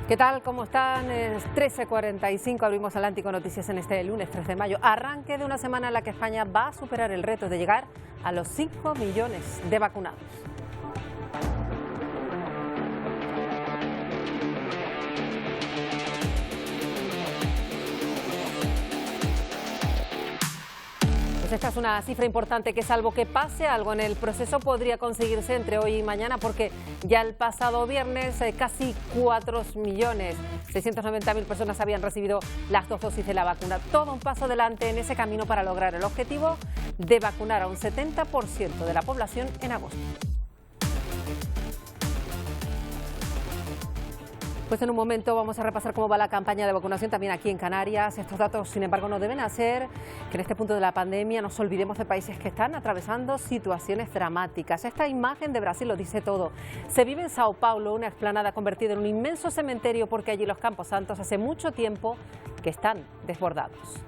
¿Qué tal? ¿Cómo están? Es 13:45, abrimos Atlántico Noticias en este lunes 3 de mayo. Arranque de una semana en la que España va a superar el reto de llegar a los 5 millones de vacunados. Pues esta es una cifra importante que, salvo que pase algo en el proceso, podría conseguirse entre hoy y mañana, porque ya el pasado viernes casi 4.690.000 personas habían recibido las 2 dosis de la vacuna. Todo un paso adelante en ese camino para lograr el objetivo de vacunar a un 70% de la población en agosto. Pues en un momento vamos a repasar cómo va la campaña de vacunación también aquí en Canarias. Estos datos, sin embargo, no deben hacer que en este punto de la pandemia nos olvidemos de países que están atravesando situaciones dramáticas. Esta imagen de Brasil lo dice todo. Se vive en Sao Paulo, una explanada convertida en un inmenso cementerio, porque allí los Campos Santos hace mucho tiempo que están desbordados.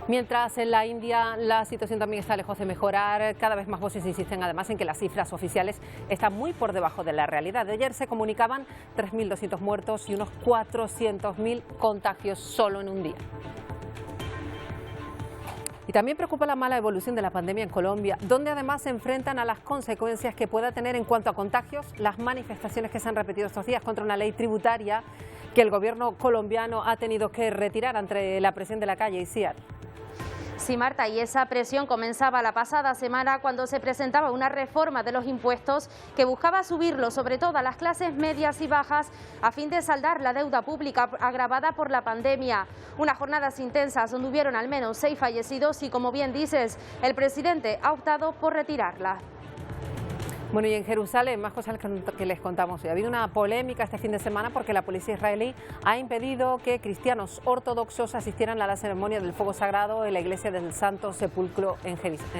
Mientras en la India la situación también está lejos de mejorar, cada vez más voces insisten además en que las cifras oficiales están muy por debajo de la realidad. De ayer se comunicaban 3.200 muertos y unos 400.000 contagios solo en un día. Y también preocupa la mala evolución de la pandemia en Colombia, donde además se enfrentan a las consecuencias que pueda tener en cuanto a contagios las manifestaciones que se han repetido estos días contra una ley tributaria que el gobierno colombiano ha tenido que retirar ante la presión de la calle. Isiar. Sí, Marta, y esa presión comenzaba la pasada semana cuando se presentaba una reforma de los impuestos que buscaba subirlo sobre todo a las clases medias y bajas a fin de saldar la deuda pública agravada por la pandemia. Unas jornadas intensas donde hubieron al menos 6 fallecidos y, como bien dices, el presidente ha optado por retirarla. Bueno, y en Jerusalén, más cosas que les contamos hoy. Ha habido una polémica este fin de semana porque la policía israelí ha impedido que cristianos ortodoxos asistieran a la ceremonia del fuego sagrado en la iglesia del Santo Sepulcro en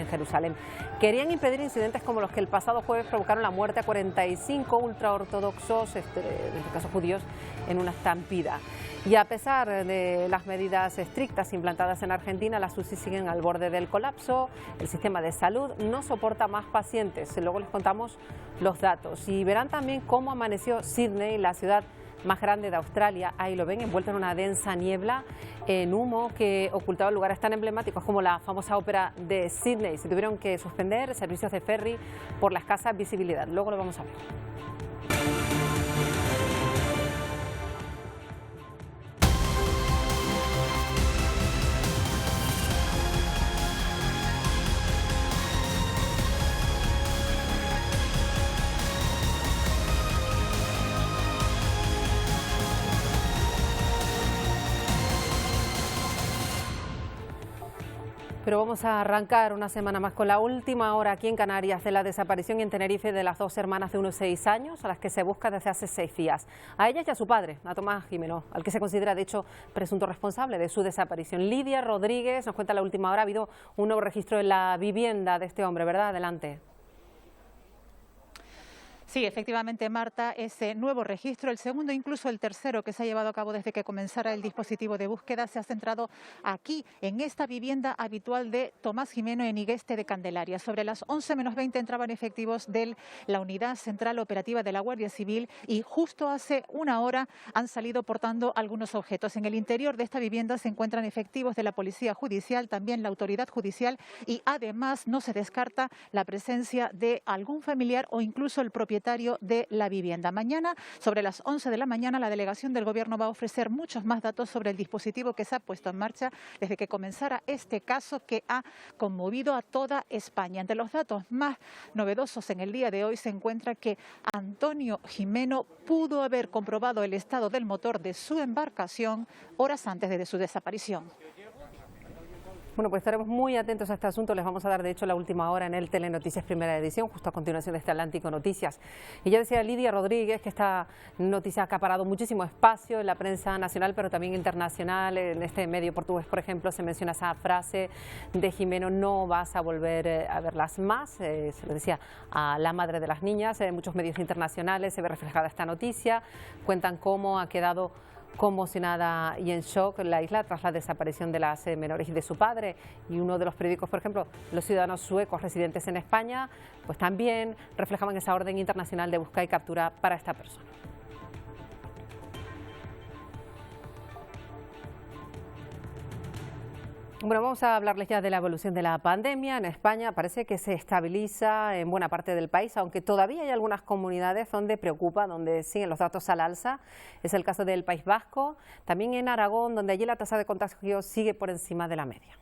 Jerusalén. Querían impedir incidentes como los que el pasado jueves provocaron la muerte a 45 ultraortodoxos, en este caso judíos, en una estampida. Y a pesar de las medidas estrictas implantadas en Argentina, las UCI siguen al borde del colapso. El sistema de salud no soporta más pacientes. Luego les contamos los datos y verán también cómo amaneció Sydney, la ciudad más grande de Australia. Ahí lo ven, envuelto en una densa niebla, en humo que ocultaba lugares tan emblemáticos como la famosa ópera de Sydney. Se tuvieron que suspender servicios de ferry por la escasa visibilidad. Luego lo vamos a ver. Pero vamos a arrancar una semana más con la última hora aquí en Canarias de la desaparición en Tenerife de las 2 hermanas de unos 6 años a las que se busca desde hace 6 días. A ellas y a su padre, a Tomás Jimeno, al que se considera de hecho presunto responsable de su desaparición. Lidia Rodríguez nos cuenta la última hora. Ha habido un nuevo registro en la vivienda de este hombre, ¿verdad? Adelante. Sí, efectivamente, Marta, ese nuevo registro, el segundo, incluso el tercero que se ha llevado a cabo desde que comenzara el dispositivo de búsqueda, se ha centrado aquí, en esta vivienda habitual de Tomás Jimeno en Igueste de Candelaria. Sobre las 11 menos 20 entraban efectivos de la Unidad Central Operativa de la Guardia Civil y justo hace una hora han salido portando algunos objetos. En el interior de esta vivienda se encuentran efectivos de la Policía Judicial, también la Autoridad Judicial, y además no se descarta la presencia de algún familiar o incluso el propietario de la vivienda. Mañana, sobre las 11 de la mañana, la delegación del Gobierno va a ofrecer muchos más datos sobre el dispositivo que se ha puesto en marcha desde que comenzara este caso que ha conmovido a toda España. Entre los datos más novedosos en el día de hoy se encuentra que Antonio Jimeno pudo haber comprobado el estado del motor de su embarcación horas antes de su desaparición. Bueno, pues estaremos muy atentos a este asunto. Les vamos a dar, de hecho, la última hora en el Telenoticias Primera Edición, justo a continuación de este Atlántico Noticias. Y ya decía Lidia Rodríguez que esta noticia ha acaparado muchísimo espacio en la prensa nacional, pero también internacional. En este medio portugués, por ejemplo, se menciona esa frase de Jimeno: no vas a volver a verlas más. Se lo decía a la madre de las niñas. En muchos medios internacionales se ve reflejada esta noticia. Cuentan cómo ha quedado conmocionada y en shock la isla tras la desaparición de las menores y de su padre. Y uno de los periódicos, por ejemplo, los ciudadanos suecos residentes en España, pues también reflejaban esa orden internacional de búsqueda y captura para esta persona. Bueno, vamos a hablarles ya de la evolución de la pandemia. En España parece que se estabiliza en buena parte del país, aunque todavía hay algunas comunidades donde preocupa, donde siguen los datos al alza. Es el caso del País Vasco, también en Aragón, donde allí la tasa de contagio sigue por encima de la media.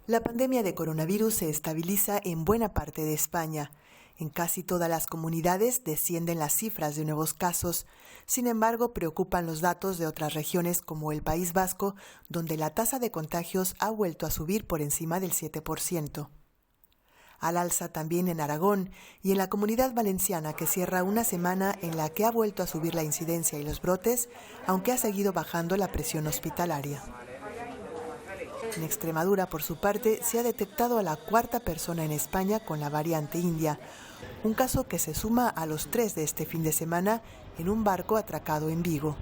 La pandemia de coronavirus se estabiliza en buena parte de España. En casi todas las comunidades descienden las cifras de nuevos casos. Sin embargo, preocupan los datos de otras regiones como el País Vasco, donde la tasa de contagios ha vuelto a subir por encima del 7%. Al alza también en Aragón y en la Comunidad Valenciana, que cierra una semana en la que ha vuelto a subir la incidencia y los brotes, aunque ha seguido bajando la presión hospitalaria. En Extremadura, por su parte, se ha detectado a la cuarta persona en España con la variante india, un caso que se suma a los 3 de este fin de semana en un barco atracado en Vigo.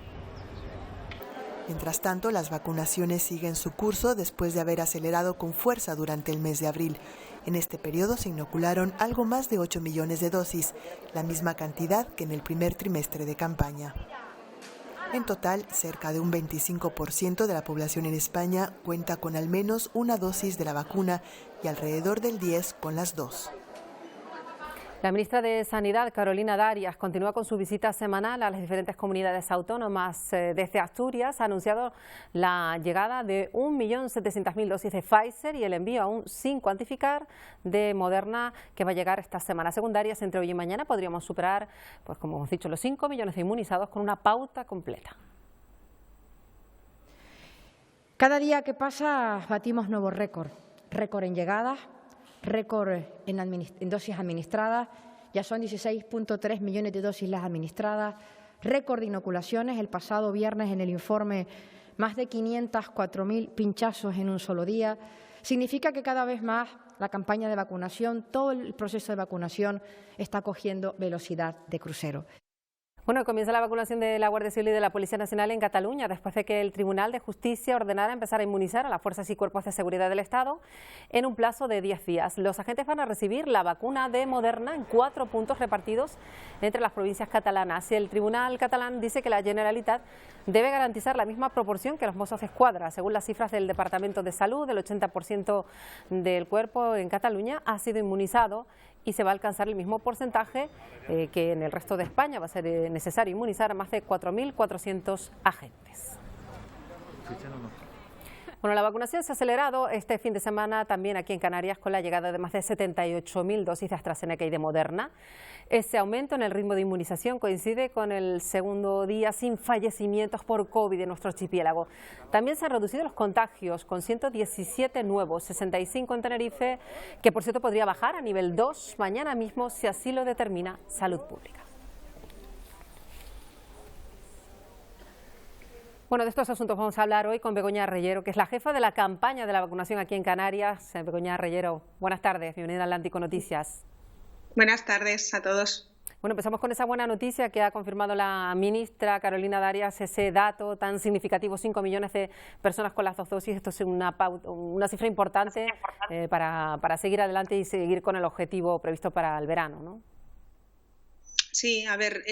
Mientras tanto, las vacunaciones siguen su curso después de haber acelerado con fuerza durante el mes de abril. En este periodo se inocularon algo más de 8 millones de dosis, la misma cantidad que en el primer trimestre de campaña. En total, cerca de un 25% de la población en España cuenta con al menos una dosis de la vacuna y alrededor del 10% con las 2. La ministra de Sanidad, Carolina Darias, continúa con su visita semanal a las diferentes comunidades autónomas. Desde Asturias ha anunciado la llegada de 1.700.000 dosis de Pfizer y el envío aún sin cuantificar de Moderna, que va a llegar esta semana. Según Darias, entre hoy y mañana podríamos superar, pues como hemos dicho, los 5 millones de inmunizados con una pauta completa. Cada día que pasa batimos nuevos récords. Récord en llegadas, récord en dosis administradas, ya son 16,3 millones de dosis las administradas, récord de inoculaciones, el pasado viernes en el informe más de 504.000 pinchazos en un solo día. Significa que cada vez más la campaña de vacunación, todo el proceso de vacunación está cogiendo velocidad de crucero. Bueno, comienza la vacunación de la Guardia Civil y de la Policía Nacional en Cataluña, después de que el Tribunal de Justicia ordenara empezar a inmunizar a las fuerzas y cuerpos de seguridad del Estado en un plazo de 10 días. Los agentes van a recibir la vacuna de Moderna en 4 puntos repartidos entre las provincias catalanas. Y el Tribunal catalán dice que la Generalitat debe garantizar la misma proporción que los Mossos d'Esquadra. Según las cifras del Departamento de Salud, el 80% del cuerpo en Cataluña ha sido inmunizado y se va a alcanzar el mismo porcentaje que en el resto de España. Va a ser necesario inmunizar a más de 4.400 agentes. Bueno, la vacunación se ha acelerado este fin de semana también aquí en Canarias con la llegada de más de 78.000 dosis de AstraZeneca y de Moderna. Ese aumento en el ritmo de inmunización coincide con el segundo día sin fallecimientos por COVID en nuestro archipiélago. También se han reducido los contagios con 117 nuevos, 65 en Tenerife, que por cierto podría bajar a nivel 2 mañana mismo si así lo determina Salud Pública. Bueno, de estos asuntos vamos a hablar hoy con Begoña Reyero, que es la jefa de la campaña de la vacunación aquí en Canarias. Begoña Reyero, buenas tardes, bienvenida a Atlántico Noticias. Buenas tardes a todos. Bueno, empezamos con esa buena noticia que ha confirmado la ministra Carolina Darias, ese dato tan significativo, 5 millones de personas con las 2 dosis. Esto es una cifra importante para seguir adelante y seguir con el objetivo previsto para el verano, ¿no? Sí, a ver,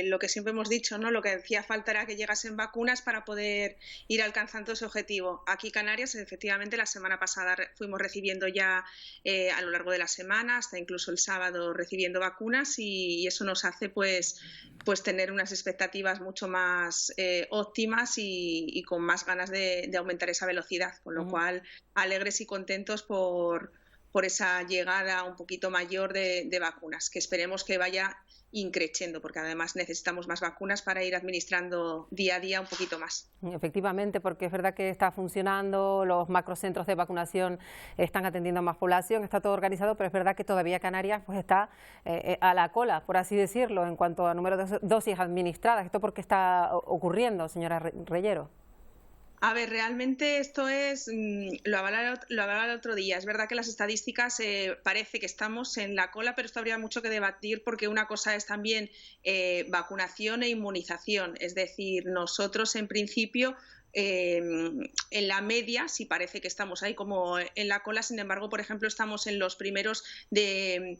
lo que siempre hemos dicho, ¿no? Lo que hacía falta era que llegasen vacunas para poder ir alcanzando ese objetivo. Aquí Canarias, efectivamente, la semana pasada fuimos recibiendo ya a lo largo de la semana, hasta incluso el sábado, recibiendo vacunas y eso nos hace pues tener unas expectativas mucho más óptimas y con más ganas de aumentar esa velocidad, con lo cual alegres y contentos por esa llegada un poquito mayor de vacunas, que esperemos que vaya increciendo, porque además necesitamos más vacunas para ir administrando día a día un poquito más. Efectivamente, porque es verdad que está funcionando, los macrocentros de vacunación están atendiendo a más población, está todo organizado, pero es verdad que todavía Canarias pues está a la cola, por así decirlo, en cuanto a número de dosis administradas. ¿Esto por qué está ocurriendo, señora Reyero? A ver, realmente esto es, lo hablaba el otro día, es verdad que las estadísticas parece que estamos en la cola, pero esto habría mucho que debatir porque una cosa es también vacunación e inmunización, es decir, nosotros en principio en la media sí parece que estamos ahí como en la cola, sin embargo, por ejemplo, estamos en los primeros de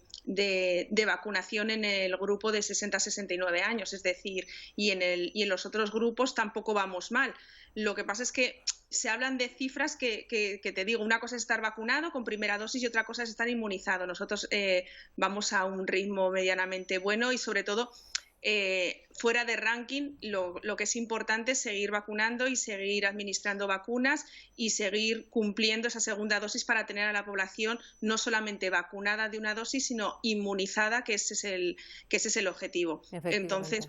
vacunación en el grupo de 60 a 69 años, es decir, y en los otros grupos tampoco vamos mal. Lo que pasa es que se hablan de cifras que te digo, una cosa es estar vacunado con primera dosis y otra cosa es estar inmunizado. Nosotros vamos a un ritmo medianamente bueno y sobre todo fuera de ranking lo que es importante es seguir vacunando y seguir administrando vacunas y seguir cumpliendo esa segunda dosis para tener a la población no solamente vacunada de una dosis sino inmunizada, que ese es el objetivo. Entonces,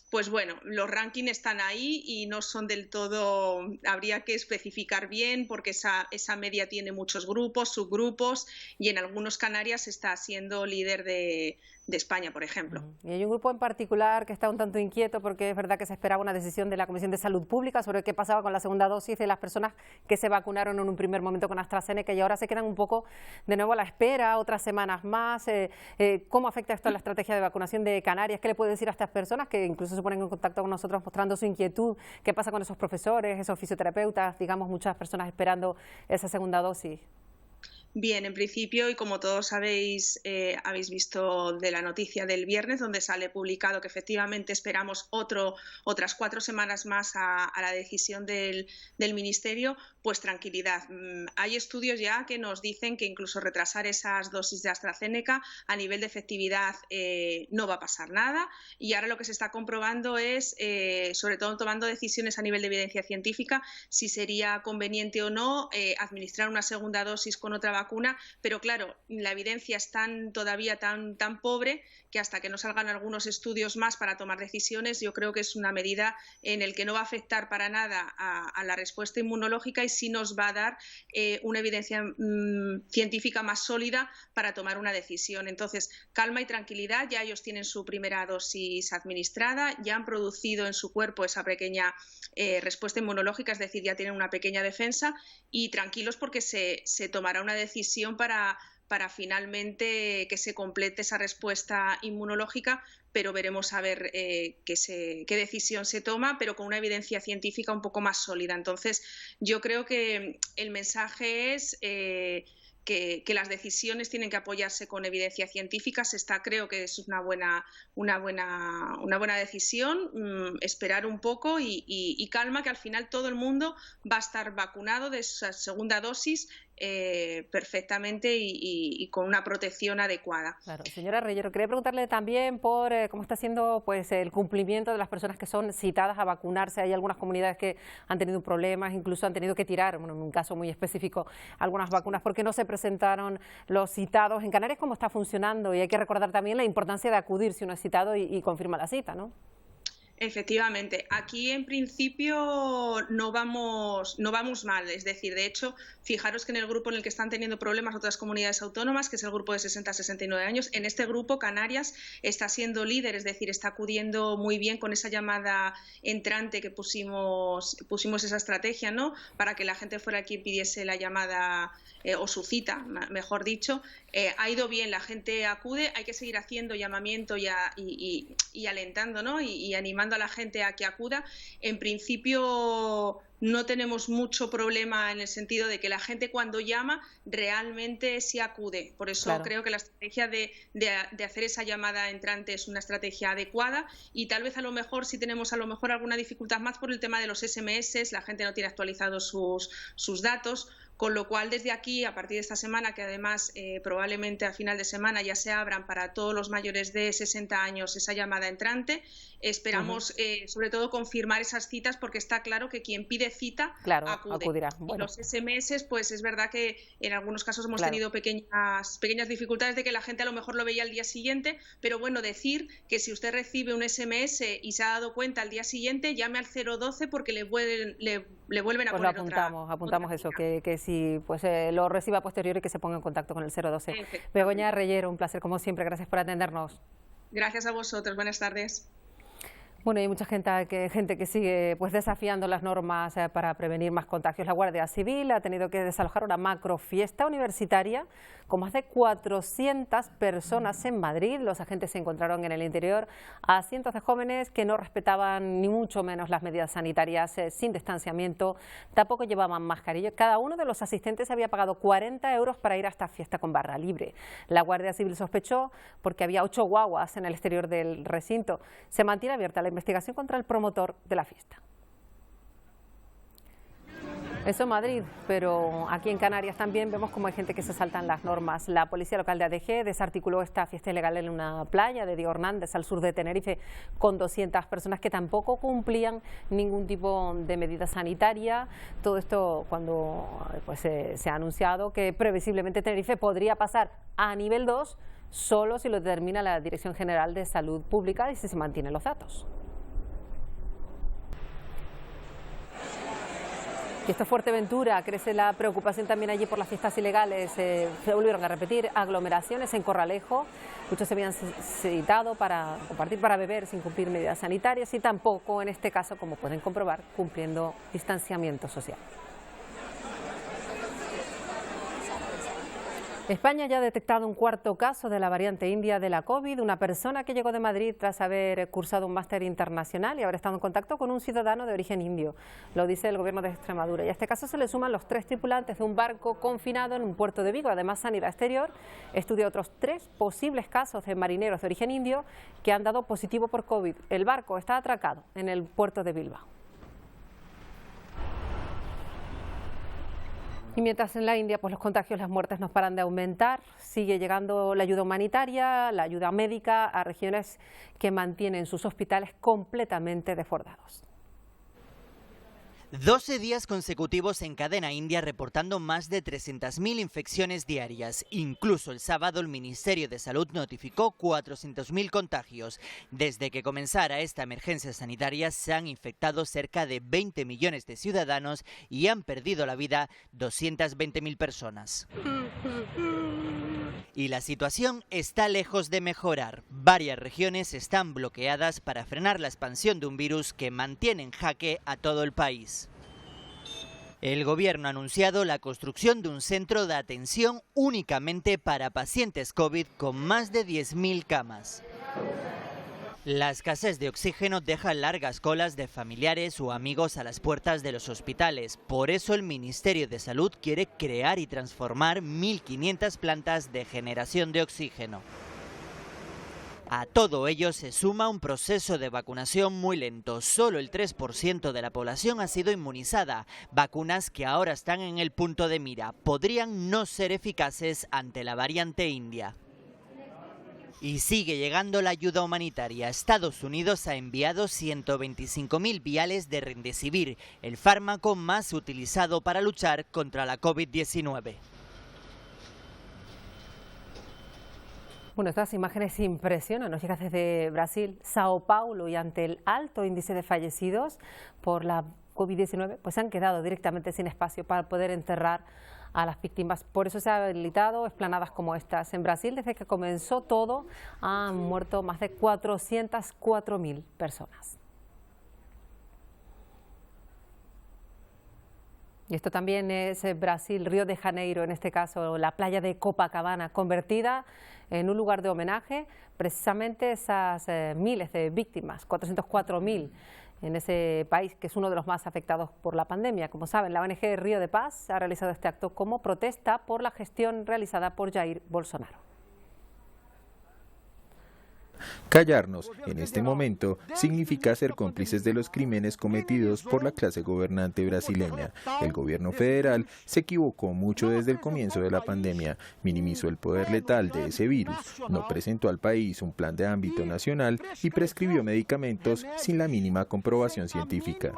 pues bueno, los rankings están ahí y no son del todo, habría que especificar bien porque esa media tiene muchos grupos, subgrupos y en algunos Canarias está siendo líder de España, por ejemplo. Y hay un grupo en particular que está un tanto inquieto porque es verdad que se esperaba una decisión de la Comisión de Salud Pública sobre qué pasaba con la segunda dosis de las personas que se vacunaron en un primer momento con AstraZeneca y ahora se quedan un poco de nuevo a la espera, otras semanas más. ¿Cómo afecta esto a la estrategia de vacunación de Canarias? ¿Qué le puede decir a estas personas que incluso se ponen en contacto con nosotros mostrando su inquietud? ¿Qué pasa con esos profesores, esos fisioterapeutas, digamos, muchas personas esperando esa segunda dosis? Bien, en principio, y como todos sabéis, habéis visto de la noticia del viernes, donde sale publicado que efectivamente esperamos otras 4 semanas más a la decisión del Ministerio, pues tranquilidad. Hay estudios ya que nos dicen que incluso retrasar esas dosis de AstraZeneca a nivel de efectividad no va a pasar nada y ahora lo que se está comprobando es, sobre todo tomando decisiones a nivel de evidencia científica, si sería conveniente o no administrar una segunda dosis con otra vacuna, pero claro, la evidencia es todavía tan pobre que hasta que no salgan algunos estudios más para tomar decisiones, yo creo que es una medida en la que no va a afectar para nada a la respuesta inmunológica y sí nos va a dar una evidencia científica más sólida para tomar una decisión. Entonces, calma y tranquilidad, ya ellos tienen su primera dosis administrada, ya han producido en su cuerpo esa pequeña respuesta inmunológica, es decir, ya tienen una pequeña defensa y tranquilos porque se tomará una decisión para finalmente que se complete esa respuesta inmunológica, pero veremos a ver qué decisión se toma, pero con una evidencia científica un poco más sólida. Entonces, yo creo que el mensaje es que las decisiones tienen que apoyarse con evidencia científica. Creo que es una buena decisión, esperar un poco y calma, que al final todo el mundo va a estar vacunado de esa segunda dosis perfectamente y con una protección adecuada. Claro, señora Reyero, quería preguntarle también por cómo está siendo pues el cumplimiento de las personas que son citadas a vacunarse. Hay algunas comunidades que han tenido problemas, incluso han tenido que tirar, bueno, en un caso muy específico, algunas vacunas porque no se presentaron los citados. En Canarias, ¿cómo está funcionando? Y hay que recordar también la importancia de acudir si uno es citado y confirma la cita, ¿no? Efectivamente, aquí en principio no vamos mal, es decir, de hecho, fijaros que en el grupo en el que están teniendo problemas otras comunidades autónomas, que es el grupo de 60 a 69 años, en este grupo Canarias está siendo líder, es decir, está acudiendo muy bien con esa llamada entrante que pusimos esa estrategia, ¿no?, para que la gente fuera quien pidiese la llamada o su cita, mejor dicho. Ha ido bien, la gente acude, hay que seguir haciendo llamamiento y alentando, ¿no?, y animando a la gente a que acuda. En principio no tenemos mucho problema en el sentido de que la gente cuando llama realmente sí acude. Por eso claro, creo que la estrategia de hacer esa llamada entrante es una estrategia adecuada y tal vez a lo mejor sí tenemos alguna dificultad más por el tema de los SMS, la gente no tiene actualizados sus datos. Con lo cual, desde aquí, a partir de esta semana, que además probablemente a final de semana ya se abran para todos los mayores de 60 años esa llamada entrante, esperamos sobre todo confirmar esas citas porque está claro que quien pide cita acudirá. Bueno. Y los SMS, pues es verdad que en algunos casos hemos tenido pequeñas dificultades de que la gente a lo mejor lo veía al día siguiente, pero bueno, decir que si usted recibe un SMS y se ha dado cuenta al día siguiente, llame al 012 porque le vuelven a poner apuntamos eso, que si pues lo reciba a posteriori que se ponga en contacto con el 012. Begoña Reyero, un placer como siempre, gracias por atendernos. Gracias a vosotros, buenas tardes. Bueno, hay mucha gente que sigue pues desafiando las normas para prevenir más contagios. La Guardia Civil ha tenido que desalojar una macrofiesta universitaria con más de 400 personas en Madrid. Los agentes se encontraron en el interior a cientos de jóvenes que no respetaban ni mucho menos las medidas sanitarias, sin distanciamiento, tampoco llevaban mascarilla. Cada uno de los asistentes había pagado 40 euros para ir a esta fiesta con barra libre. La Guardia Civil sospechó porque había 8 guaguas en el exterior del recinto. Se mantiene abierta la investigación contra el promotor de la fiesta. Eso en Madrid, pero aquí en Canarias también vemos como hay gente que se saltan las normas. La policía local de ADG desarticuló esta fiesta ilegal en una playa de Diego Hernández, al sur de Tenerife, con 200 personas que tampoco cumplían ningún tipo de medida sanitaria. Todo esto cuando pues, se ha anunciado que previsiblemente Tenerife podría pasar a nivel 2 solo si lo determina la Dirección General de Salud Pública y si se mantienen los datos. Y esto es Fuerteventura, crece la preocupación también allí por las fiestas ilegales. Se volvieron a repetir aglomeraciones en Corralejo. Muchos se habían citado para compartir, para beber sin cumplir medidas sanitarias y tampoco, en este caso, como pueden comprobar, cumpliendo distanciamiento social. España ya ha detectado un cuarto caso de la variante india de la COVID, una persona que llegó de Madrid tras haber cursado un máster internacional y haber estado en contacto con un ciudadano de origen indio. Lo dice el Gobierno de Extremadura. Y a este caso se le suman los 3 tripulantes de un barco confinado en un puerto de Vigo. Además, Sanidad Exterior estudia otros 3 posibles casos de marineros de origen indio que han dado positivo por COVID. El barco está atracado en el puerto de Bilbao. Y mientras en la India pues los contagios, las muertes no paran de aumentar, sigue llegando la ayuda humanitaria, la ayuda médica a regiones que mantienen sus hospitales completamente desbordados. 12 días consecutivos en cadena india reportando más de 300.000 infecciones diarias. Incluso el sábado el Ministerio de Salud notificó 400.000 contagios. Desde que comenzara esta emergencia sanitaria se han infectado cerca de 20 millones de ciudadanos y han perdido la vida 220.000 personas. Y la situación está lejos de mejorar. Varias regiones están bloqueadas para frenar la expansión de un virus que mantiene en jaque a todo el país. El gobierno ha anunciado la construcción de un centro de atención únicamente para pacientes COVID con más de 10.000 camas. La escasez de oxígeno deja largas colas de familiares o amigos a las puertas de los hospitales. Por eso el Ministerio de Salud quiere crear y transformar 1.500 plantas de generación de oxígeno. A todo ello se suma un proceso de vacunación muy lento. Solo el 3% de la población ha sido inmunizada. Vacunas que ahora están en el punto de mira. Podrían no ser eficaces ante la variante india. Y sigue llegando la ayuda humanitaria. Estados Unidos ha enviado 125.000 viales de Remdesivir, el fármaco más utilizado para luchar contra la COVID-19. Bueno, estas imágenes impresionan, nos llegan desde Brasil, Sao Paulo, y ante el alto índice de fallecidos por la COVID-19, pues se han quedado directamente sin espacio para poder enterrar a las víctimas. Por eso se han habilitado explanadas como estas. En Brasil, desde que comenzó todo, han muerto más de 404.000 personas. Y esto también es Brasil, Río de Janeiro, en este caso la playa de Copacabana, convertida en un lugar de homenaje, precisamente esas miles de víctimas, 404.000 en ese país que es uno de los más afectados por la pandemia. Como saben, la ONG Río de Paz ha realizado este acto como protesta por la gestión realizada por Jair Bolsonaro. Callarnos en este momento significa ser cómplices de los crímenes cometidos por la clase gobernante brasileña. El gobierno federal se equivocó mucho desde el comienzo de la pandemia, minimizó el poder letal de ese virus, no presentó al país un plan de ámbito nacional y prescribió medicamentos sin la mínima comprobación científica.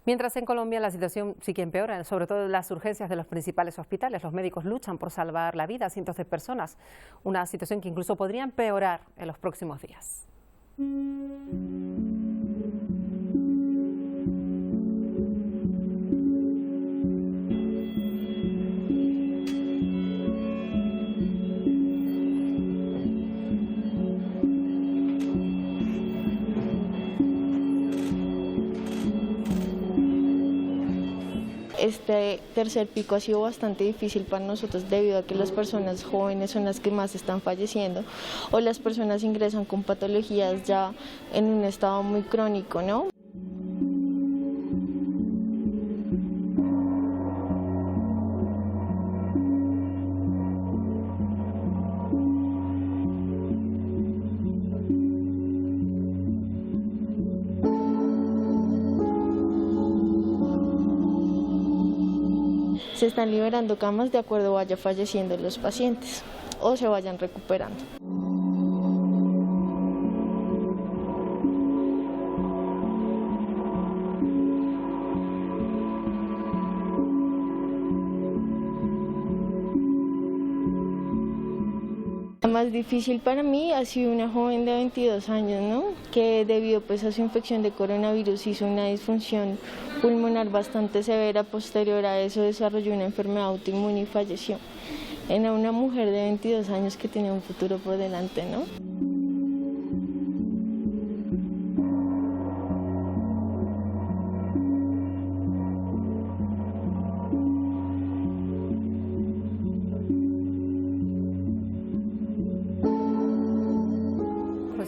Mientras en Colombia la situación sí que empeora, sobre todo en las urgencias de los principales hospitales. Los médicos luchan por salvar la vida a cientos de personas, una situación que incluso podría empeorar en los próximos días. Este tercer pico ha sido bastante difícil para nosotros debido a que las personas jóvenes son las que más están falleciendo o las personas ingresan con patologías ya en un estado muy crónico, ¿no? Se están liberando camas de acuerdo vaya falleciendo los pacientes o se vayan recuperando. La más difícil para mí ha sido una joven de 22 años, ¿no? Que debido pues a su infección de coronavirus hizo una disfunción pulmonar bastante severa. Posterior a eso desarrolló una enfermedad autoinmune y falleció. Era una mujer de 22 años que tenía un futuro por delante, ¿no?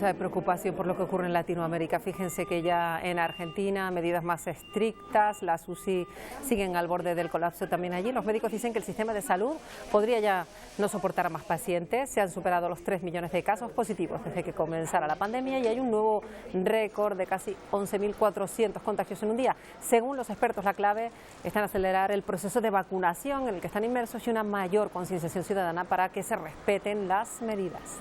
De preocupación por lo que ocurre en Latinoamérica. Fíjense que ya en Argentina medidas más estrictas, las UCI siguen al borde del colapso también allí. Los médicos dicen que el sistema de salud podría ya no soportar a más pacientes. Se han superado los 3 millones de casos positivos desde que comenzara la pandemia y hay un nuevo récord de casi 11.400 contagios en un día. Según los expertos, la clave está en acelerar el proceso de vacunación en el que están inmersos y una mayor concienciación ciudadana para que se respeten las medidas.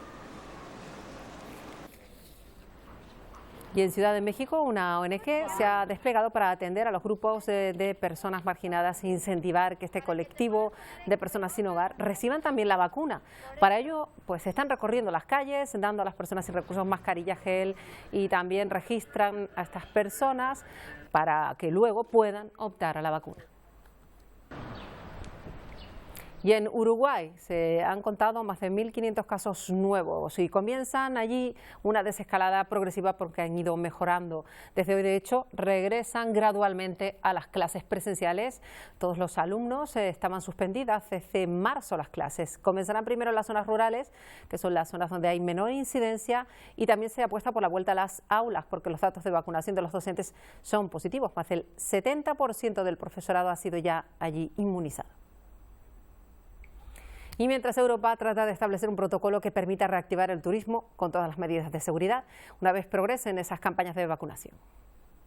Y en Ciudad de México, una ONG se ha desplegado para atender a los grupos de personas marginadas e incentivar que este colectivo de personas sin hogar reciban también la vacuna. Para ello, pues están recorriendo las calles, dando a las personas sin recursos mascarilla, gel y también registran a estas personas para que luego puedan optar a la vacuna. Y en Uruguay se han contado más de 1.500 casos nuevos y comienzan allí una desescalada progresiva porque han ido mejorando. Desde hoy, de hecho, regresan gradualmente a las clases presenciales. Todos los alumnos estaban suspendidas desde marzo las clases. Comenzarán primero en las zonas rurales, que son las zonas donde hay menor incidencia, y también se apuesta por la vuelta a las aulas porque los datos de vacunación de los docentes son positivos. Más del 70% del profesorado ha sido ya allí inmunizado. Y mientras Europa trata de establecer un protocolo que permita reactivar el turismo con todas las medidas de seguridad, una vez progresen esas campañas de vacunación.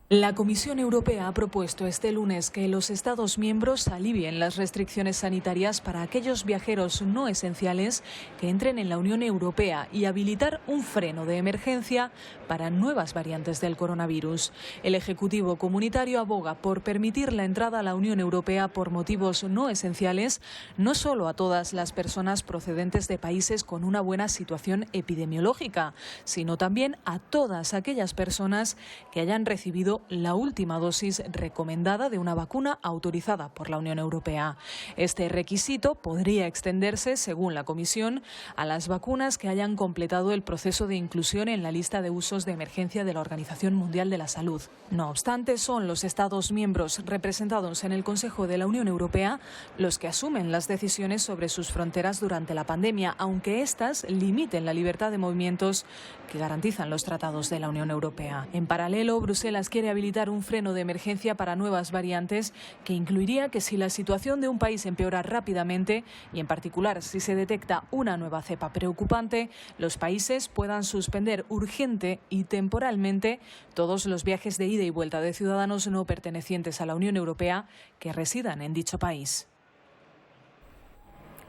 La Comisión Europea ha propuesto este lunes que los Estados miembros alivien las restricciones sanitarias para aquellos viajeros no esenciales que entren en la Unión Europea y habilitar un freno de emergencia para nuevas variantes del coronavirus. El Ejecutivo comunitario aboga por permitir la entrada a la Unión Europea por motivos no esenciales, no solo a todas las personas procedentes de países con una buena situación epidemiológica, sino también a todas aquellas personas que hayan recibido la última dosis recomendada de una vacuna autorizada por la Unión Europea. Este requisito podría extenderse, según la Comisión, a las vacunas que hayan completado el proceso de inclusión en la lista de usos de emergencia de la Organización Mundial de la Salud. No obstante, son los Estados miembros representados en el Consejo de la Unión Europea los que asumen las decisiones sobre sus fronteras durante la pandemia, aunque éstas limiten la libertad de movimientos que garantizan los tratados de la Unión Europea. En paralelo, Bruselas quiere habilitar un freno de emergencia para nuevas variantes que incluiría que si la situación de un país empeora rápidamente y en particular si se detecta una nueva cepa preocupante, los países puedan suspender urgente y temporalmente todos los viajes de ida y vuelta de ciudadanos no pertenecientes a la Unión Europea que residan en dicho país.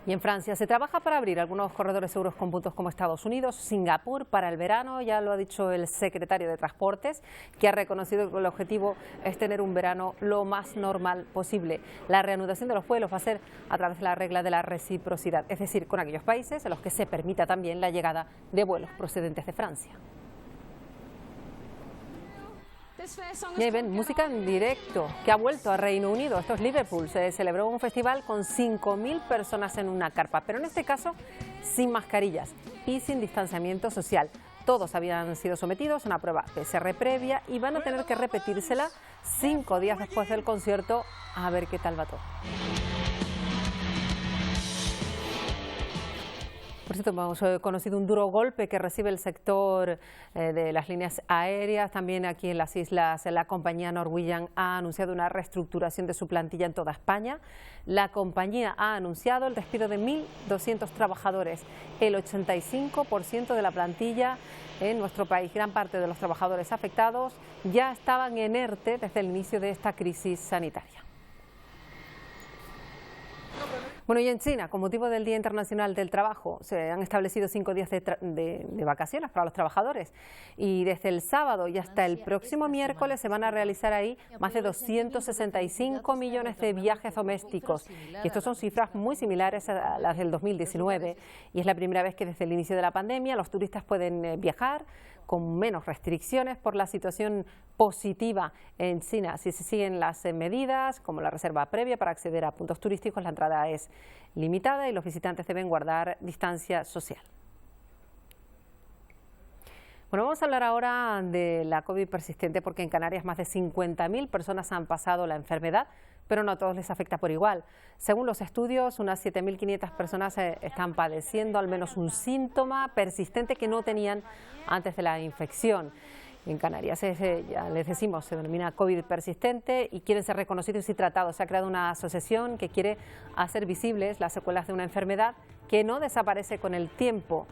Y en Francia se trabaja para abrir algunos corredores seguros con puntos como Estados Unidos, Singapur para el verano. Ya lo ha dicho el secretario de Transportes, que ha reconocido que el objetivo es tener un verano lo más normal posible. La reanudación de los vuelos va a ser a través de la regla de la reciprocidad, es decir, con aquellos países en los que se permita también la llegada de vuelos procedentes de Francia. Y ahí ven, música en directo, que ha vuelto a Reino Unido. Esto es Liverpool. Se celebró un festival con 5.000 personas en una carpa, pero en este caso sin mascarillas y sin distanciamiento social. Todos habían sido sometidos a una prueba PCR previa y van a tener que repetírsela 5 días después del concierto a ver qué tal va todo. Por cierto, hemos conocido un duro golpe que recibe el sector de las líneas aéreas. También aquí en las islas, la compañía Norwegian ha anunciado una reestructuración de su plantilla en toda España. La compañía ha anunciado el despido de 1.200 trabajadores, el 85% de la plantilla en nuestro país. Gran parte de los trabajadores afectados ya estaban en ERTE desde el inicio de esta crisis sanitaria. Bueno, y en China, con motivo del Día Internacional del Trabajo, se han establecido 5 días de vacaciones para los trabajadores y desde el sábado y hasta el próximo miércoles se van a realizar ahí más de 265 millones de viajes domésticos. Y estas son cifras muy similares a las del 2019 y es la primera vez que desde el inicio de la pandemia los turistas pueden viajar con menos restricciones por la situación positiva en China. Si se siguen las medidas, como la reserva previa para acceder a puntos turísticos, la entrada es limitada y los visitantes deben guardar distancia social. Bueno, vamos a hablar ahora de la COVID persistente porque en Canarias más de 50.000 personas han pasado la enfermedad, pero no a todos les afecta por igual. Según los estudios, unas 7.500 personas están padeciendo al menos un síntoma persistente que no tenían antes de la infección. En Canarias, ya les decimos, se denomina COVID persistente y quieren ser reconocidos y tratados. Se ha creado una asociación que quiere hacer visibles las secuelas de una enfermedad que no desaparece con el tiempo.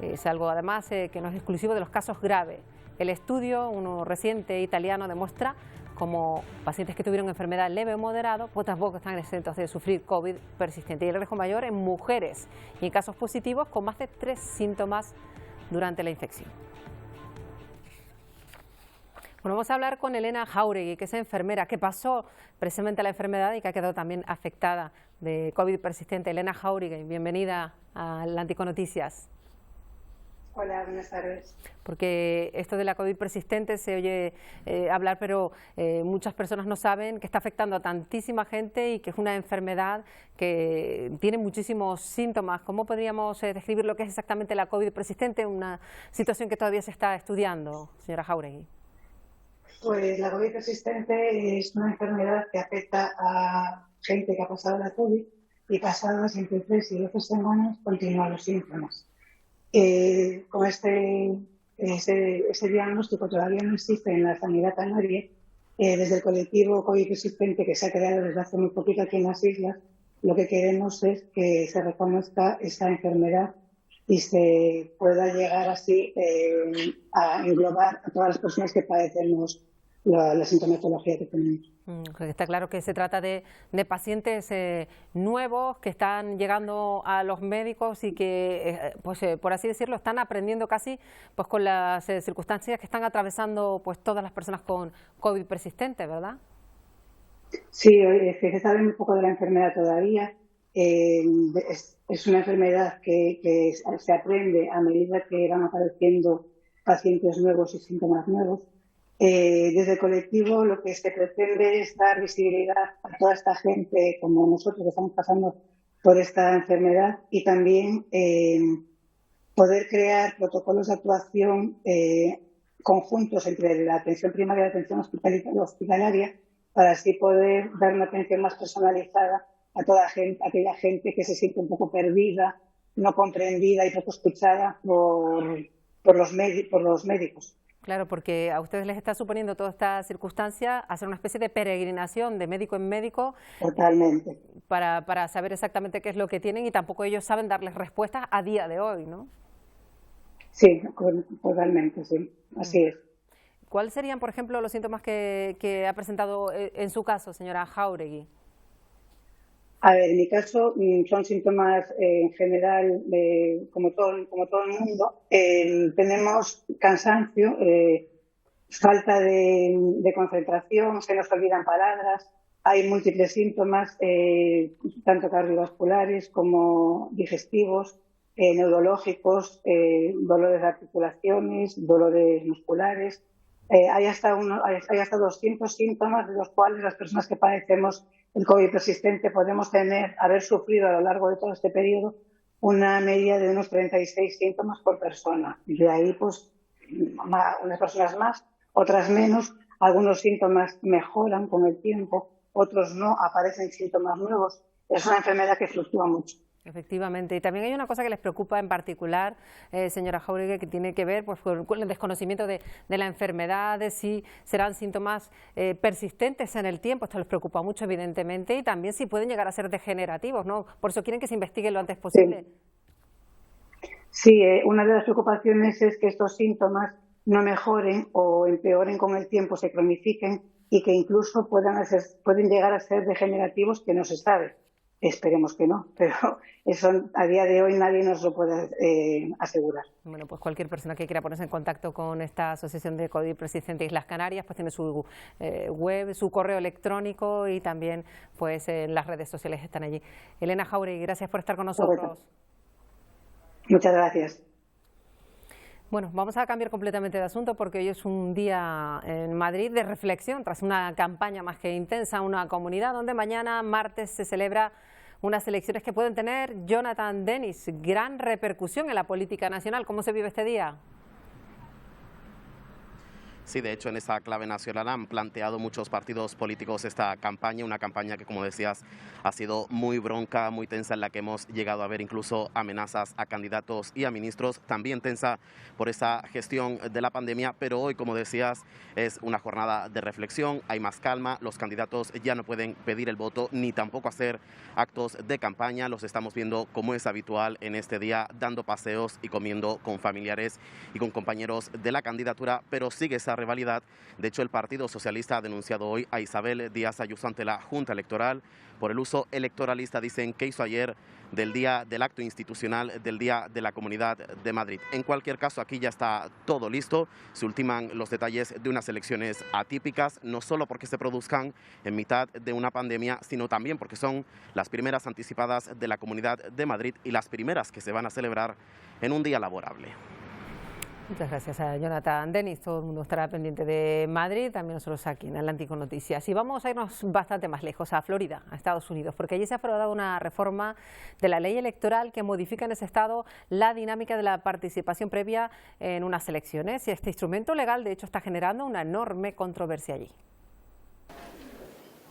Es algo además que no es exclusivo de los casos graves. El estudio, uno reciente italiano, demuestra como pacientes que tuvieron enfermedad leve o moderado, pues tampoco están exentos de sufrir COVID persistente. Y el riesgo mayor en mujeres y en casos positivos con más de 3 síntomas durante la infección. Bueno, vamos a hablar con Elena Jauregui, que es enfermera, que pasó precisamente la enfermedad y que ha quedado también afectada de COVID persistente. Elena Jauregui, bienvenida a Atlántico Noticias. Hola, buenas tardes. Porque esto de la COVID persistente se oye hablar, pero muchas personas no saben que está afectando a tantísima gente y que es una enfermedad que tiene muchísimos síntomas. ¿Cómo podríamos describir lo que es exactamente la COVID persistente? Una situación que todavía se está estudiando, señora Jauregui. Pues la COVID persistente es una enfermedad que afecta a gente que ha pasado la COVID y pasadas entre 3 y 12 semanas continúan los síntomas. Con ese diagnóstico todavía no existe en la sanidad canaria. Desde el colectivo COVID persistente que se ha creado desde hace muy poquito aquí en las islas, lo que queremos es que se reconozca esta enfermedad y se pueda llegar así a englobar a todas las personas que padecemos la sintomatología que tenemos. Está claro que se trata de pacientes nuevos que están llegando a los médicos y que, por así decirlo, están aprendiendo casi pues con las circunstancias que están atravesando pues todas las personas con COVID persistente, ¿verdad? Sí, se sabe muy poco de la enfermedad todavía. Es una enfermedad que se aprende a medida que van apareciendo pacientes nuevos y síntomas nuevos. Desde el colectivo lo que se pretende es dar visibilidad a toda esta gente como nosotros que estamos pasando por esta enfermedad y también poder crear protocolos de actuación conjuntos entre la atención primaria y la atención hospitalaria para así poder dar una atención más personalizada a toda aquella gente que se siente un poco perdida, no comprendida y poco escuchada por los médicos. Claro, porque a ustedes les está suponiendo toda esta circunstancia hacer una especie de peregrinación de médico en médico. Totalmente. Para saber exactamente qué es lo que tienen y tampoco ellos saben darles respuestas a día de hoy, ¿no? Sí, totalmente, sí. Así es. ¿Cuáles serían, por ejemplo, los síntomas que ha presentado en su caso, señora Jauregui? A ver, en mi caso son síntomas en general, como todo el mundo. Tenemos cansancio, falta de concentración, se nos olvidan palabras. Hay múltiples síntomas, tanto cardiovasculares como digestivos, neurológicos, dolores de articulaciones, dolores musculares. Hay hasta 200 síntomas de los cuales las personas que padecemos el COVID persistente podemos haber sufrido a lo largo de todo este periodo una media de unos 36 síntomas por persona. Y de ahí, pues, unas personas más, otras menos. Algunos síntomas mejoran con el tiempo, otros no, aparecen síntomas nuevos. Es una enfermedad que fluctúa mucho. Efectivamente. Y también hay una cosa que les preocupa en particular, señora Jáuregui, que tiene que ver pues, con el desconocimiento de la enfermedad, de si serán síntomas persistentes en el tiempo. Esto les preocupa mucho, evidentemente, y también si pueden llegar a ser degenerativos, ¿no? Por eso quieren que se investigue lo antes posible. Sí, una de las preocupaciones es que estos síntomas no mejoren o empeoren con el tiempo, se cronifiquen y que incluso pueden llegar a ser degenerativos, que no se sabe. Esperemos que no, pero eso a día de hoy nadie nos lo puede asegurar. Bueno, pues cualquier persona que quiera ponerse en contacto con esta asociación de COVID persistente Islas Canarias, pues tiene su web, su correo electrónico y también pues las redes sociales están allí. Elena Jáuregui, gracias por estar con nosotros. Muchas gracias. Bueno, vamos a cambiar completamente de asunto porque hoy es un día en Madrid de reflexión tras una campaña más que intensa, una comunidad donde mañana, martes, se celebra unas elecciones que pueden tener, Jonathan Dennis, gran repercusión en la política nacional. ¿Cómo se vive este día? Sí, de hecho, en esa clave nacional han planteado muchos partidos políticos esta campaña, una campaña que, como decías, ha sido muy bronca, muy tensa, en la que hemos llegado a ver incluso amenazas a candidatos y a ministros, también tensa por esa gestión de la pandemia, pero hoy, como decías, es una jornada de reflexión, hay más calma, los candidatos ya no pueden pedir el voto ni tampoco hacer actos de campaña, los estamos viendo como es habitual en este día, dando paseos y comiendo con familiares y con compañeros de la candidatura, pero sigue esa rivalidad. De hecho, el Partido Socialista ha denunciado hoy a Isabel Díaz Ayuso ante la Junta Electoral por el uso electoralista, dicen, que hizo ayer del día del acto institucional del Día de la Comunidad de Madrid. En cualquier caso, aquí ya está todo listo. Se ultiman los detalles de unas elecciones atípicas, no solo porque se produzcan en mitad de una pandemia, sino también porque son las primeras anticipadas de la Comunidad de Madrid y las primeras que se van a celebrar en un día laborable. Muchas gracias a Jonathan Dennis. Todo el mundo estará pendiente de Madrid, también nosotros aquí en Atlántico Noticias. Y vamos a irnos bastante más lejos, a Florida, a Estados Unidos, porque allí se ha aprobado una reforma de la ley electoral que modifica en ese estado la dinámica de la participación previa en unas elecciones. Y este instrumento legal, de hecho, está generando una enorme controversia allí.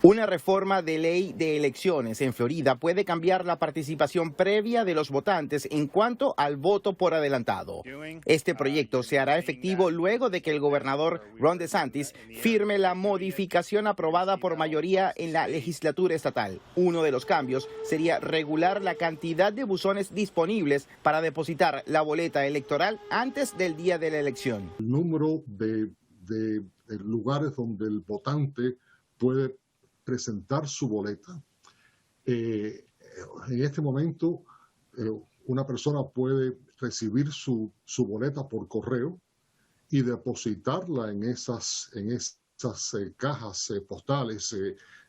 Una reforma de ley de elecciones en Florida puede cambiar la participación previa de los votantes en cuanto al voto por adelantado. Este proyecto se hará efectivo luego de que el gobernador Ron DeSantis firme la modificación aprobada por mayoría en la legislatura estatal. Uno de los cambios sería regular la cantidad de buzones disponibles para depositar la boleta electoral antes del día de la elección. El número de lugares donde el votante puede presentar su boleta. En este momento, una persona puede recibir su boleta por correo y depositarla en esas cajas postales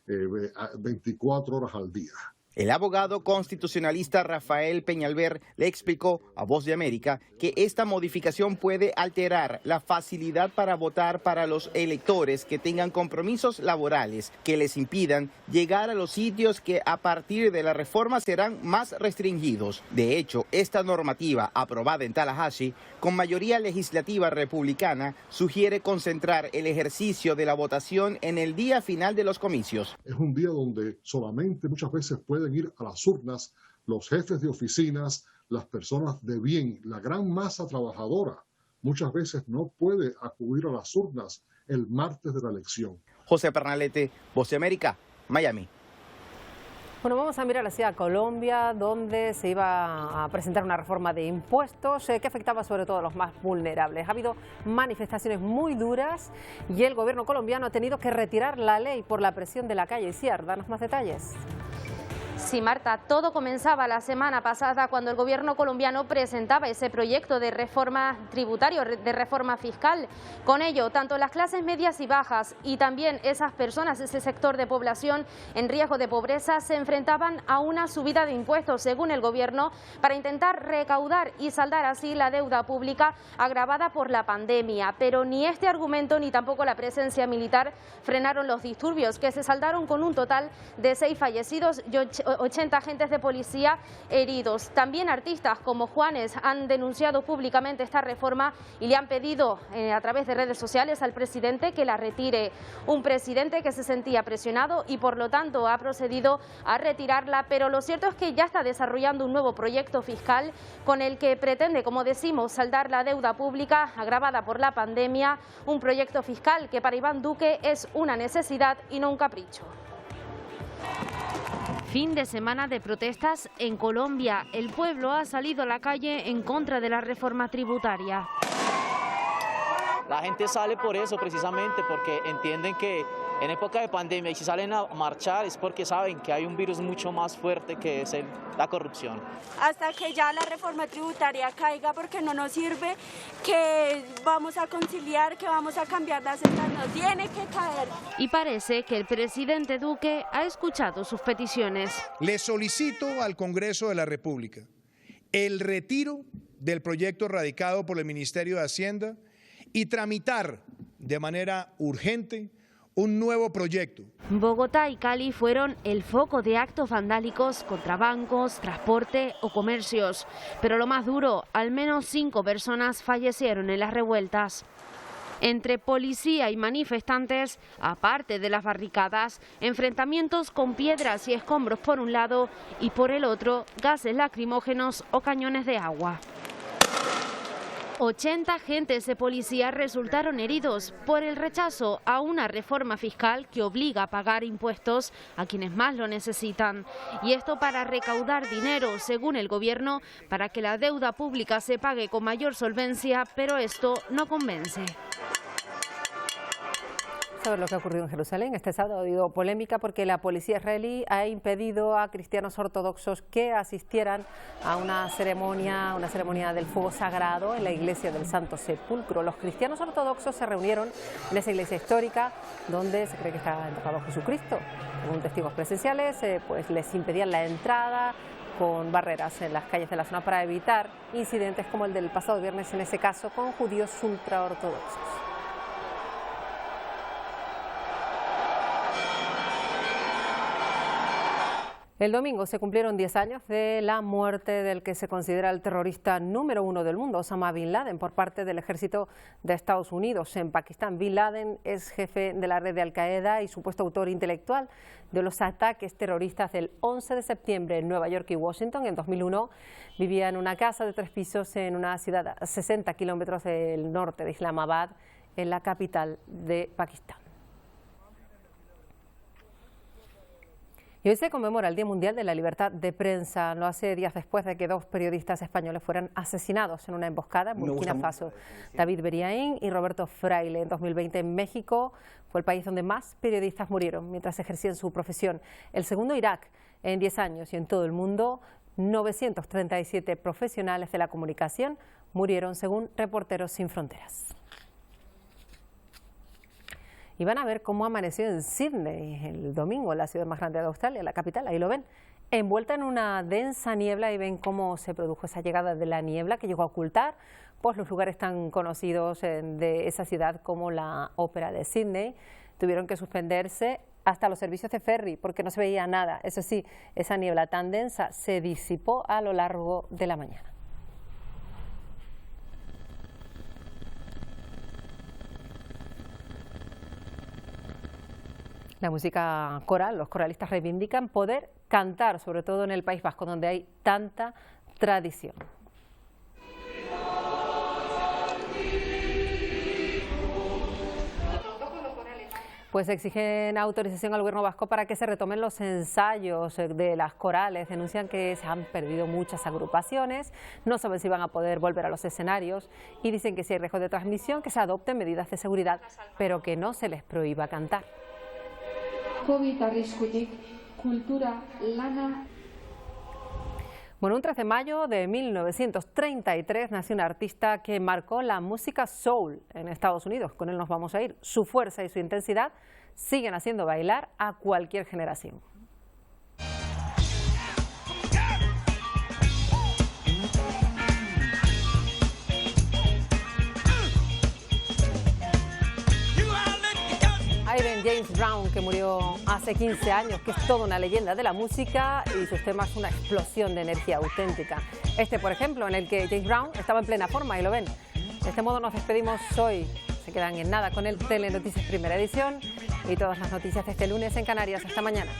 24 horas al día. El abogado constitucionalista Rafael Peñalver le explicó a Voz de América que esta modificación puede alterar la facilidad para votar para los electores que tengan compromisos laborales que les impidan llegar a los sitios que a partir de la reforma serán más restringidos. De hecho, esta normativa aprobada en Tallahassee con mayoría legislativa republicana sugiere concentrar el ejercicio de la votación en el día final de los comicios. Es un día donde solamente muchas veces pueden ir a las urnas los jefes de oficinas, las personas de bien, la gran masa trabajadora. Muchas veces no puede acudir a las urnas el martes de la elección. José Pernalete, Voz de América, Miami. Bueno, vamos a mirar hacia Colombia, donde se iba a presentar una reforma de impuestos que afectaba sobre todo a los más vulnerables. Ha habido manifestaciones muy duras y el gobierno colombiano ha tenido que retirar la ley por la presión de la calle. Ciar, danos más detalles. Sí, Marta, todo comenzaba la semana pasada cuando el gobierno colombiano presentaba ese proyecto de reforma tributaria, de reforma fiscal. Con ello, tanto las clases medias y bajas y también esas personas, ese sector de población en riesgo de pobreza, se enfrentaban a una subida de impuestos, según el gobierno, para intentar recaudar y saldar así la deuda pública agravada por la pandemia. Pero ni este argumento ni tampoco la presencia militar frenaron los disturbios, que se saldaron con un total de 6 fallecidos y 80 agentes de policía heridos. También artistas como Juanes han denunciado públicamente esta reforma y le han pedido a través de redes sociales al presidente que la retire. Un presidente que se sentía presionado y por lo tanto ha procedido a retirarla, pero lo cierto es que ya está desarrollando un nuevo proyecto fiscal con el que pretende, como decimos, saldar la deuda pública agravada por la pandemia, un proyecto fiscal que para Iván Duque es una necesidad y no un capricho. Fin de semana de protestas en Colombia. El pueblo ha salido a la calle en contra de la reforma tributaria. La gente sale por eso precisamente, porque entienden que en época de pandemia y si salen a marchar es porque saben que hay un virus mucho más fuerte que es la corrupción. Hasta que ya la reforma tributaria caiga, porque no nos sirve que vamos a conciliar, que vamos a cambiar las sendas, no tiene que caer. Y parece que el presidente Duque ha escuchado sus peticiones. Le solicito al Congreso de la República el retiro del proyecto radicado por el Ministerio de Hacienda y tramitar de manera urgente un nuevo proyecto. Bogotá y Cali fueron el foco de actos vandálicos contra bancos, transporte o comercios. Pero lo más duro, al menos 5 personas fallecieron en las revueltas. Entre policía y manifestantes, aparte de las barricadas, enfrentamientos con piedras y escombros por un lado y por el otro, gases lacrimógenos o cañones de agua. 80 agentes de policía resultaron heridos por el rechazo a una reforma fiscal que obliga a pagar impuestos a quienes más lo necesitan. Y esto para recaudar dinero, según el gobierno, para que la deuda pública se pague con mayor solvencia, pero esto no convence. Sobre lo que ha ocurrido en Jerusalén. Este sábado ha habido polémica porque la policía israelí ha impedido a cristianos ortodoxos que asistieran a una ceremonia del fuego sagrado en la iglesia del Santo Sepulcro. Los cristianos ortodoxos se reunieron en esa iglesia histórica donde se cree que está enterrado Jesucristo. Según testigos presenciales, pues les impedían la entrada con barreras en las calles de la zona para evitar incidentes como el del pasado viernes, en ese caso con judíos ultraortodoxos. El domingo se cumplieron 10 años de la muerte del que se considera el terrorista número 1 del mundo, Osama Bin Laden, por parte del ejército de Estados Unidos. En Pakistán, Bin Laden es jefe de la red de Al-Qaeda y supuesto autor intelectual de los ataques terroristas del 11 de septiembre en Nueva York y Washington. En 2001 vivía en una casa de 3 pisos en una ciudad a 60 kilómetros del norte de Islamabad, en la capital de Pakistán. Y hoy se conmemora el Día Mundial de la Libertad de Prensa. Lo hace días después de que 2 periodistas españoles fueran asesinados en una emboscada en Burkina Faso. David Beriaín y Roberto Fraile. En 2020 en México fue el país donde más periodistas murieron mientras ejercían su profesión. El segundo Irak en 10 años, y en todo el mundo 937 profesionales de la comunicación murieron, según Reporteros Sin Fronteras. Y van a ver cómo amaneció en Sídney el domingo, la ciudad más grande de Australia, la capital. Ahí lo ven, envuelta en una densa niebla, y ven cómo se produjo esa llegada de la niebla que llegó a ocultar pues los lugares tan conocidos de esa ciudad como la Ópera de Sídney. Tuvieron que suspenderse hasta los servicios de ferry porque no se veía nada. Eso sí, esa niebla tan densa se disipó a lo largo de la mañana. La música coral, los coralistas reivindican poder cantar, sobre todo en el País Vasco, donde hay tanta tradición. Pues exigen autorización al gobierno vasco para que se retomen los ensayos de las corales. Denuncian que se han perdido muchas agrupaciones, no saben si van a poder volver a los escenarios y dicen que si hay riesgo de transmisión, que se adopten medidas de seguridad, pero que no se les prohíba cantar. COVID arriskutik, kultura, lana. Bueno, un 13 de mayo de 1933 nació un artista que marcó la música soul en Estados Unidos. Con él nos vamos a ir. Su fuerza y su intensidad siguen haciendo bailar a cualquier generación. Hay James Brown, que murió hace 15 años, que es toda una leyenda de la música y sus temas una explosión de energía auténtica. Este, por ejemplo, en el que James Brown estaba en plena forma, y lo ven. De este modo nos despedimos hoy. Se quedan en nada con el Telenoticias Primera Edición y todas las noticias de este lunes en Canarias. Hasta mañana.